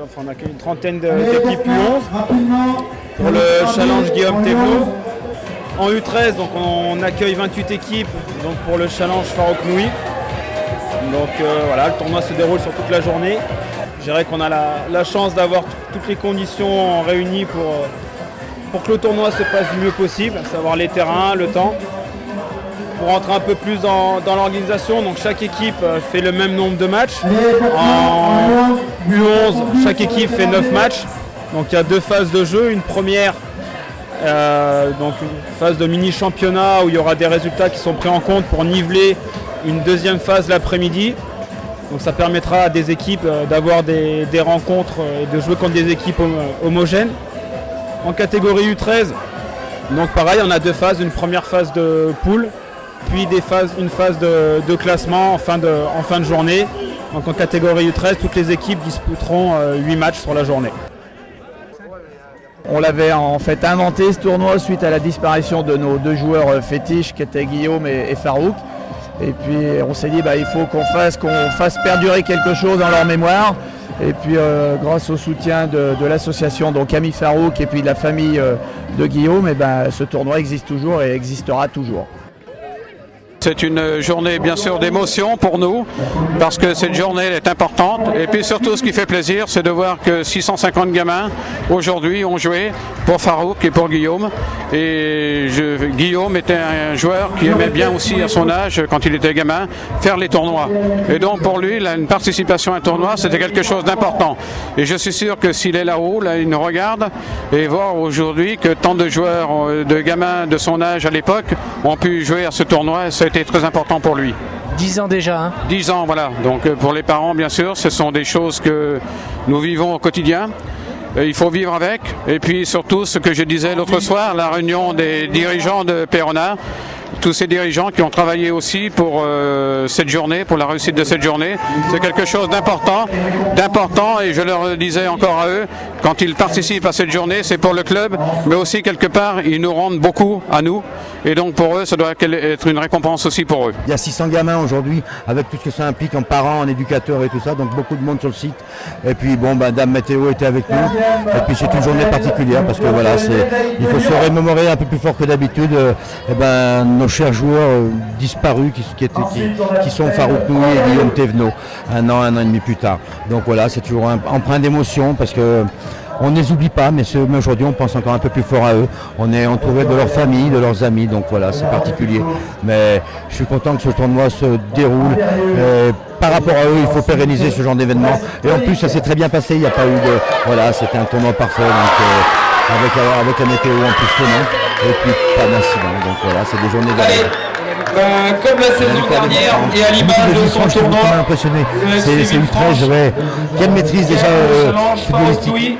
Enfin, on accueille une trentaine d'équipes U11 pour le challenge Guillaume Thévenot. En U13, donc on accueille 28 équipes donc pour le challenge Farouk Noui. Donc voilà, le tournoi se déroule sur toute la journée. Je dirais qu'on a la chance d'avoir toutes les conditions réunies pour que le tournoi se passe du mieux possible, à savoir les terrains, le temps. Pour rentrer un peu plus dans l'organisation, donc chaque équipe fait le même nombre de matchs. En U11, chaque équipe fait 9 matchs. Donc il y a 2 phases de jeu. Une première, donc une phase de mini-championnat où il y aura des résultats qui sont pris en compte pour niveler une deuxième phase l'après-midi. Donc ça permettra à des équipes d'avoir des rencontres et de jouer contre des équipes homogènes. En catégorie U13, donc pareil, on a 2 phases. Une première phase de poule, puis une phase de classement en fin de journée. Donc en catégorie U13, toutes les équipes disputeront 8 matchs sur la journée. On l'avait en fait inventé ce tournoi suite à la disparition de nos 2 joueurs fétiches qui étaient Guillaume et Farouk. Et puis on s'est dit il faut qu'on fasse perdurer quelque chose dans leur mémoire. Et puis grâce au soutien de l'association donc Ami Farouk et puis de la famille de Guillaume, ce tournoi existe toujours et existera toujours. C'est une journée bien sûr d'émotion pour nous parce que cette journée est importante et puis surtout ce qui fait plaisir c'est de voir que 650 gamins aujourd'hui ont joué pour Farouk et pour Guillaume et Guillaume était un joueur qui aimait bien aussi à son âge quand il était gamin faire les tournois et donc pour lui une participation à un tournoi c'était quelque chose d'important et je suis sûr que s'il est là-haut, il nous regarde et voir aujourd'hui que tant de joueurs, de gamins de son âge à l'époque ont pu jouer à ce tournoi, c'était très important pour lui. 10 ans déjà. Hein. 10 ans, voilà. Donc pour les parents, bien sûr, ce sont des choses que nous vivons au quotidien. Il faut vivre avec. Et puis surtout, ce que je disais l'autre soir, la réunion des dirigeants de Perona, tous ces dirigeants qui ont travaillé aussi pour cette journée, pour la réussite de cette journée. C'est quelque chose d'important et je leur disais encore à eux, quand ils participent à cette journée, c'est pour le club, mais aussi quelque part, ils nous rendent beaucoup à nous. Et donc pour eux, ça doit être une récompense aussi pour eux. Il y a 600 gamins aujourd'hui, avec tout ce que ça implique en parents, en éducateurs et tout ça, donc beaucoup de monde sur le site. Et puis bon, Dame Météo était avec nous. Et puis c'est une journée particulière parce que voilà, il faut se remémorer un peu plus fort que d'habitude nos chers joueurs disparus qui sont Farouk Noui et Guillaume Thévenot, un an et demi plus tard. Donc voilà, c'est toujours empreint d'émotion parce que on ne les oublie pas, mais aujourd'hui on pense encore un peu plus fort à eux. On est entouré de leur famille, de leurs amis, donc voilà, c'est particulier. Mais je suis content que ce tournoi se déroule. Par rapport à eux, il faut pérenniser ce genre d'événement. Et en plus, ça s'est très bien passé, il n'y a pas eu de... Voilà, c'était un tournoi parfait, donc, avec la météo en plus clémente, et puis pas d'incident. Donc voilà, c'est des journées d'ailleurs. Comme la saison dernière et à l'image de son tournoi. Impressionné. C'est une très vraie. Quelle maîtrise déjà footballistique.